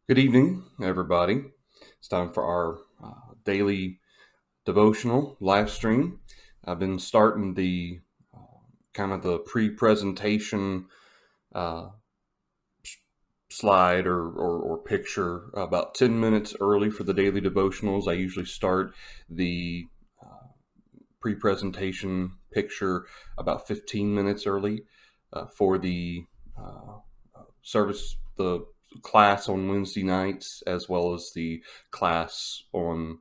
Good evening, everybody. It's time for our daily devotional live stream. I've been starting the kind of the pre-presentation uh, slide or picture about 10 minutes early for the daily devotionals. I usually start the pre-presentation picture about 15 minutes early for the uh, service, the class on Wednesday nights, as well as the class on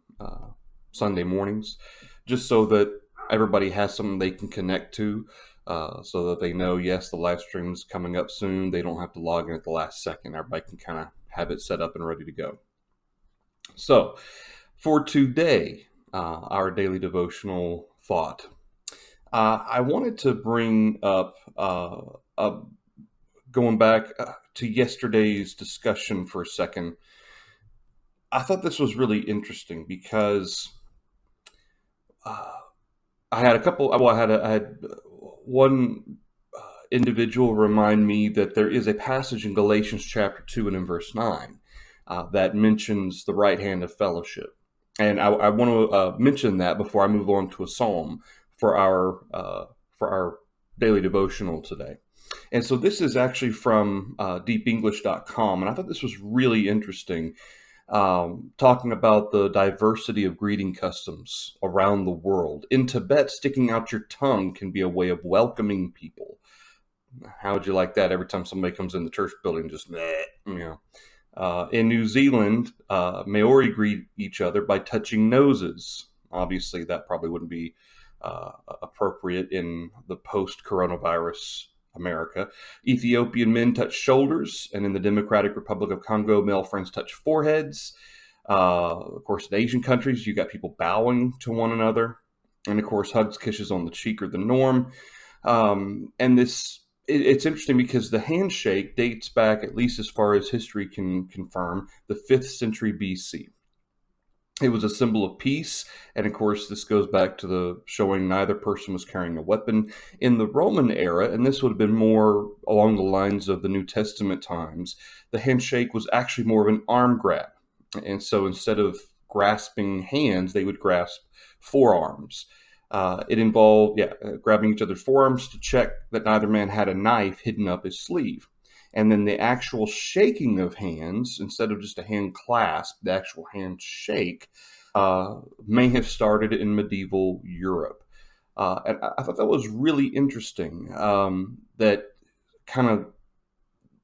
Sunday mornings, just so that everybody has something they can connect to, so that they know, yes, the live stream's coming up soon. They don't have to log in at the last second. Everybody can kind of have it set up and ready to go. So, for today, our daily devotional thought, I wanted to bring up going back to yesterday's discussion for a second. I thought this was really interesting because uh, I had a couple. Well, I had one individual remind me that there is a passage in Galatians chapter 2 and in verse 9 that mentions the right hand of fellowship, and I want to mention that before I move on to a psalm for our daily devotional today. And so this is actually from deepenglish.com, and I thought this was really interesting, talking about the diversity of greeting customs around the world. In Tibet, sticking out your tongue can be a way of welcoming people. How would you like that every time somebody comes in the church building? Just, meh, you know. In New Zealand, Maori greet each other by touching noses. Obviously, that probably wouldn't be appropriate in the post-coronavirus America. Ethiopian men touch shoulders, and in the Democratic Republic of Congo, male friends touch foreheads. Of course, in Asian countries, you got people bowing to one another, and of course, hugs, kisses on the cheek are the norm. And it's interesting because the handshake dates back, at least as far as history can confirm, the 5th century BC. It was a symbol of peace, and of course, this goes back to the showing neither person was carrying a weapon. In the Roman era, and this would have been more along the lines of the New Testament times, the handshake was actually more of an arm grab. And so instead of grasping hands, they would grasp forearms. It involved, grabbing each other's forearms to check that neither man had a knife hidden up his sleeve. And then the actual shaking of hands, instead of just a hand clasp, the actual handshake may have started in medieval Europe. And I thought that was really interesting, that kind of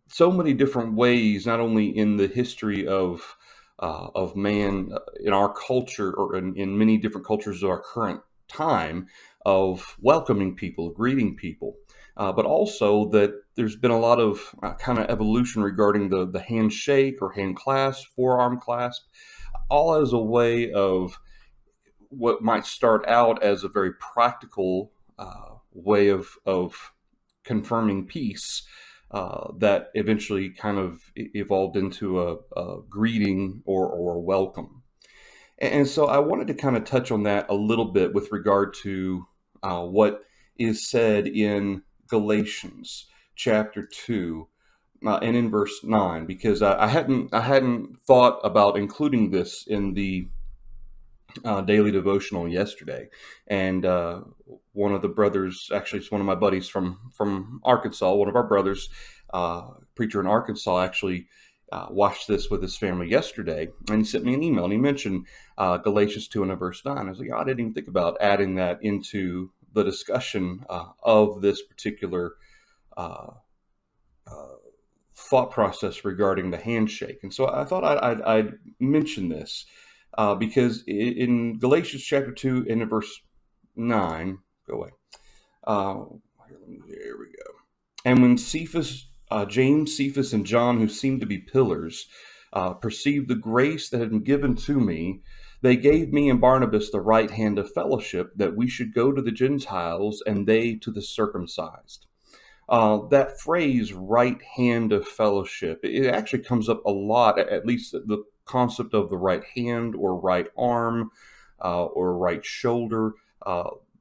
so many different ways, not only in the history of man in our culture or in many different cultures of our current time, of welcoming people, greeting people, but also that there's been a lot of kind of evolution regarding the handshake or hand clasp, forearm clasp, all as a way of what might start out as a very practical way of confirming peace, that eventually kind of evolved into a greeting or a welcome. And so I wanted to kind of touch on that a little bit with regard to what is said in Galatians chapter 2 and in verse 9, because I hadn't thought about including this in the daily devotional yesterday. And one of the brothers, actually it's one of my buddies from Arkansas, one of our brothers, preacher in Arkansas, actually watched this with his family yesterday, and he sent me an email, and he mentioned Galatians 2 and verse 9. I was like, I didn't even think about adding that into the discussion of this particular uh, thought process regarding the handshake. And so I thought I'd mention this because in Galatians chapter 2 and verse 9, go away. There we go. And when James, Cephas, and John, who seemed to be pillars, perceived the grace that had been given to me, they gave me and Barnabas the right hand of fellowship, that we should go to the Gentiles and they to the circumcised. That phrase, right hand of fellowship, it actually comes up a lot, at least the concept of the right hand or right arm or right shoulder.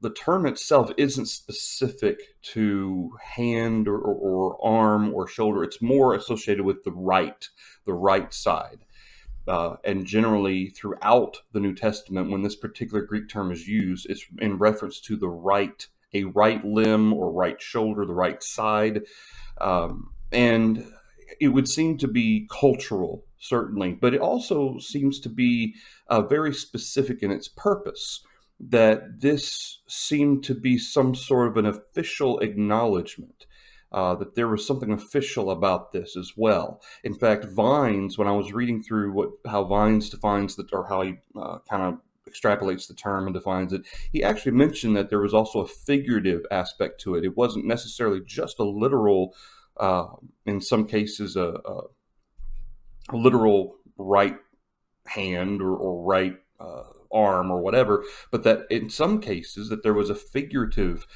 the term itself isn't specific to hand or arm or shoulder. It's more associated with the right side. And generally, throughout the New Testament, when this particular Greek term is used, it's in reference to a right limb or right shoulder, the right side. And it would seem to be cultural, certainly, but it also seems to be very specific in its purpose. That this seemed to be some sort of an official acknowledgement, that there was something official about this as well. In fact, Vines, when I was reading through how Vines defines or how he kind of extrapolates the term and defines it, he actually mentioned that there was also a figurative aspect to it. It wasn't necessarily just a literal, in some cases, a literal right hand or right arm or whatever, but that in some cases that there was a figurative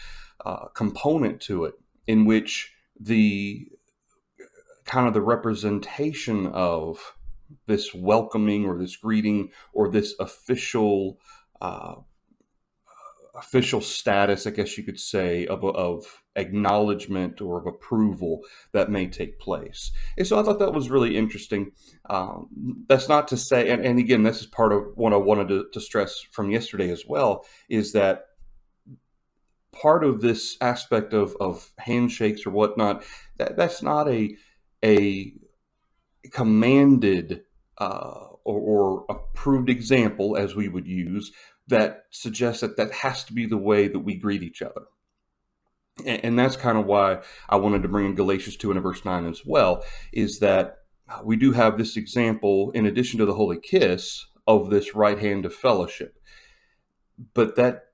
component to it, in which the kind of the representation of this welcoming or this greeting or this official status, I guess you could say, of acknowledgement or of approval that may take place. And so I thought that was really interesting. That's not to say, and again, this is part of what I wanted to stress from yesterday as well, is that part of this aspect of handshakes or whatnot, that's not a commanded or approved example, as we would use, that suggests that has to be the way that we greet each other. And that's kind of why I wanted to bring in Galatians 2 and verse 9 as well, is that we do have this example, in addition to the holy kiss, of this right hand of fellowship. But that,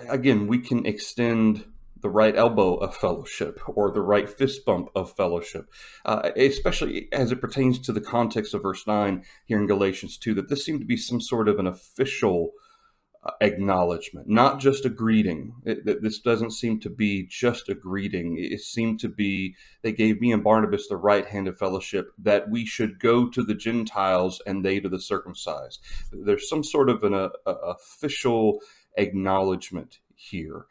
again, we can extend the right elbow of fellowship or the right fist bump of fellowship, especially as it pertains to the context of verse 9 here in Galatians 2, that this seemed to be some sort of an official acknowledgement, not just a greeting. This doesn't seem to be just a greeting. It seemed to be, they gave me and Barnabas the right hand of fellowship, that we should go to the Gentiles and they to the circumcised. There's some sort of an official acknowledgement here.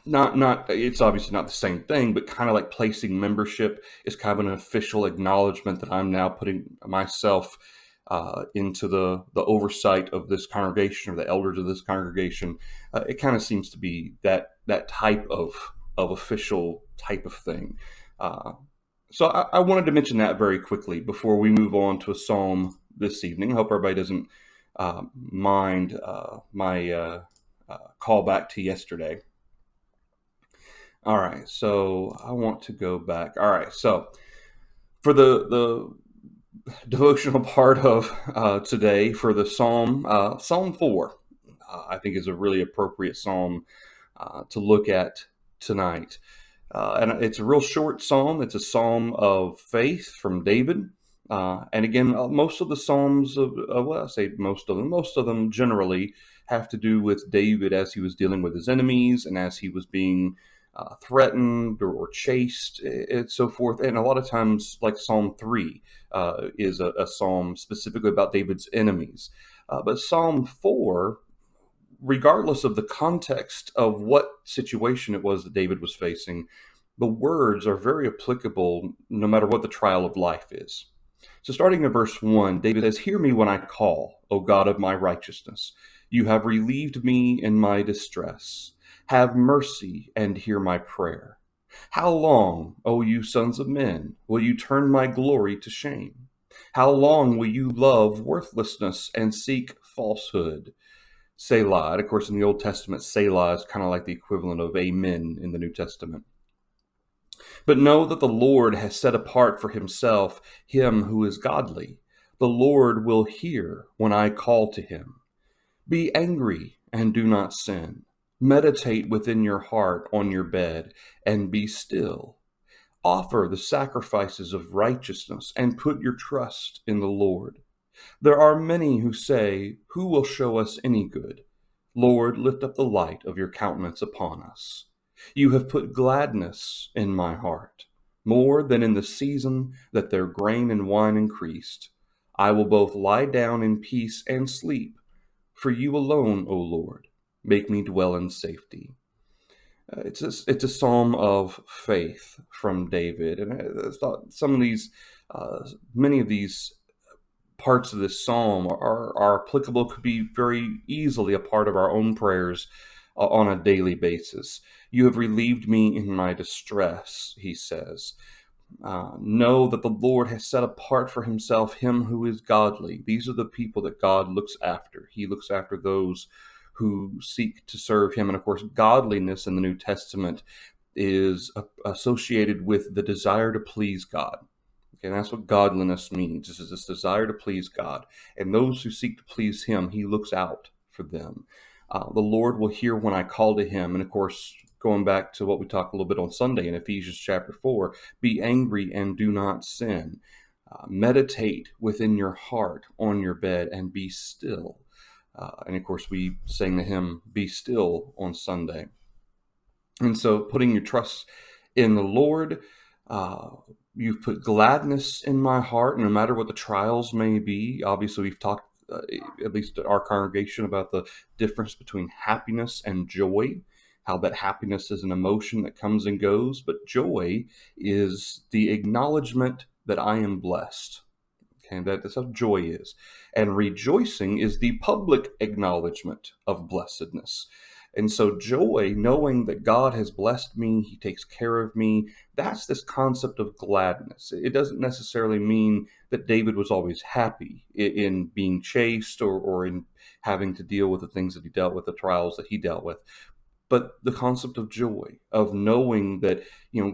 Not it's obviously not the same thing, but kind of like placing membership is kind of an official acknowledgement that I'm now putting myself into the oversight of this congregation or the elders of this congregation. It kind of seems to be that type of official type of thing. So I wanted to mention that very quickly before we move on to a psalm this evening. I hope everybody doesn't mind my call back to yesterday. All right, so I want to go back. All right, so for the devotional part of today, for the psalm, Psalm 4, I think is a really appropriate psalm to look at tonight. And it's a real short psalm. It's a psalm of faith from David. And again, most of the psalms, well, I say most of them generally have to do with David as he was dealing with his enemies and as he was being threatened or chased and so forth. And a lot of times, like Psalm 3 is a psalm specifically about David's enemies. But Psalm 4, regardless of the context of what situation it was that David was facing, the words are very applicable no matter what the trial of life is. So starting in verse 1, David says, "Hear me when I call, O God of my righteousness. You have relieved me in my distress. Have mercy and hear my prayer. How long, O you sons of men, will you turn my glory to shame? How long will you love worthlessness and seek falsehood?" Selah. And of course, in the Old Testament, Selah is kind of like the equivalent of amen in the New Testament. "But know that the Lord has set apart for himself him who is godly. The Lord will hear when I call to him. Be angry and do not sin. Meditate within your heart on your bed and be still. Offer the sacrifices of righteousness and put your trust in the Lord. There are many who say, 'Who will show us any good?' Lord, lift up the light of your countenance upon us. You have put gladness in my heart, more than in the season that their grain and wine increased. I will both lie down in peace and sleep, For you alone, O Lord, make me dwell in safety. It's a psalm of faith from David, and I thought some of these, many of these parts of this psalm are applicable, could be very easily a part of our own prayers on a daily basis. You have relieved me in my distress, he says. Know that the Lord has set apart for himself him who is godly. These are the people that God looks after. He looks after those who seek to serve him. And of course, godliness in the New Testament is associated with the desire to please God. Okay, and that's what godliness means. This is this desire to please God. And those who seek to please him, he looks out for them. The Lord will hear when I call to him. And of course, going back to what we talked a little bit on Sunday in Ephesians chapter 4, be angry and do not sin. Meditate within your heart on your bed and be still. And of course, we sang the hymn, Be Still, on Sunday. And so putting your trust in the Lord, you've put gladness in my heart, no matter what the trials may be. Obviously, we've talked, at least at our congregation, about the difference between happiness and joy, how that happiness is an emotion that comes and goes, but joy is the acknowledgement that I am blessed. Okay, that's how joy is. And rejoicing is the public acknowledgement of blessedness. And so joy, knowing that God has blessed me, he takes care of me, that's this concept of gladness. It doesn't necessarily mean that David was always happy in being chased or in having to deal with the things that he dealt with, the trials that he dealt with. But the concept of joy, of knowing that,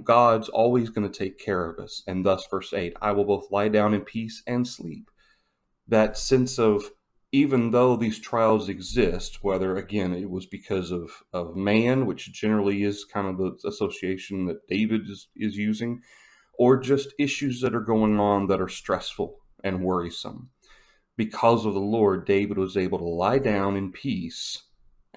God's always going to take care of us. And thus, verse 8, I will both lie down in peace and sleep. That sense of, even though these trials exist, whether, again, it was because of man, which generally is kind of the association that David is using, or just issues that are going on that are stressful and worrisome. Because of the Lord, David was able to lie down in peace.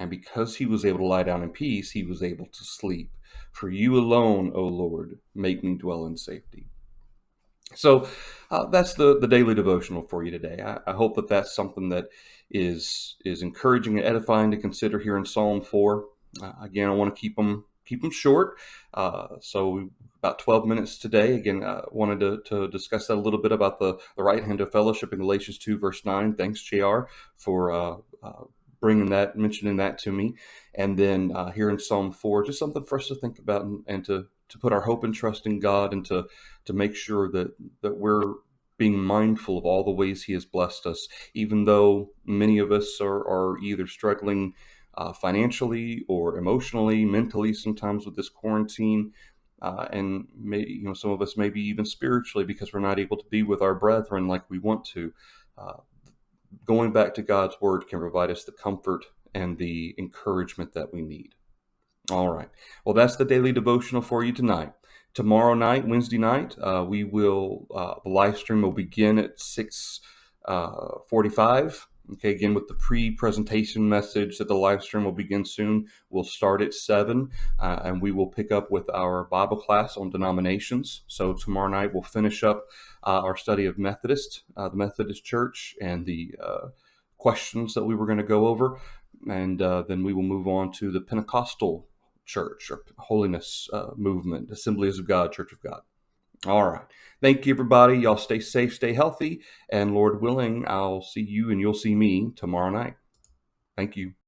And because he was able to lie down in peace, he was able to sleep. For you alone, O Lord, make me dwell in safety. So that's the daily devotional for you today. I hope that that's something that is encouraging and edifying to consider here in Psalm 4. Again, I want to keep them short. So about 12 minutes today. Again, wanted to discuss that a little bit about the right hand of fellowship in Galatians 2, verse 9. Thanks, JR, for mentioning that to me. And then here in Psalm 4, just something for us to think about and to put our hope and trust in God, and to make sure that we're being mindful of all the ways he has blessed us, even though many of us are either struggling financially or emotionally, mentally, sometimes with this quarantine. And some of us maybe even spiritually, because we're not able to be with our brethren like we want to. Going back to God's word can provide us the comfort and the encouragement that we need. All right. Well, that's the daily devotional for you tonight. Tomorrow night, Wednesday night, the live stream will begin at 6:45. Okay, again, with the pre-presentation message that the live stream will begin soon. We'll start at 7, and we will pick up with our Bible class on denominations. So tomorrow night, we'll finish up our study of the Methodist Church, and the questions that we were going to go over. And then we will move on to the Pentecostal Church, or Holiness Movement, Assemblies of God, Church of God. All right. Thank you, everybody. Y'all stay safe, stay healthy, and Lord willing, I'll see you and you'll see me tomorrow night. Thank you.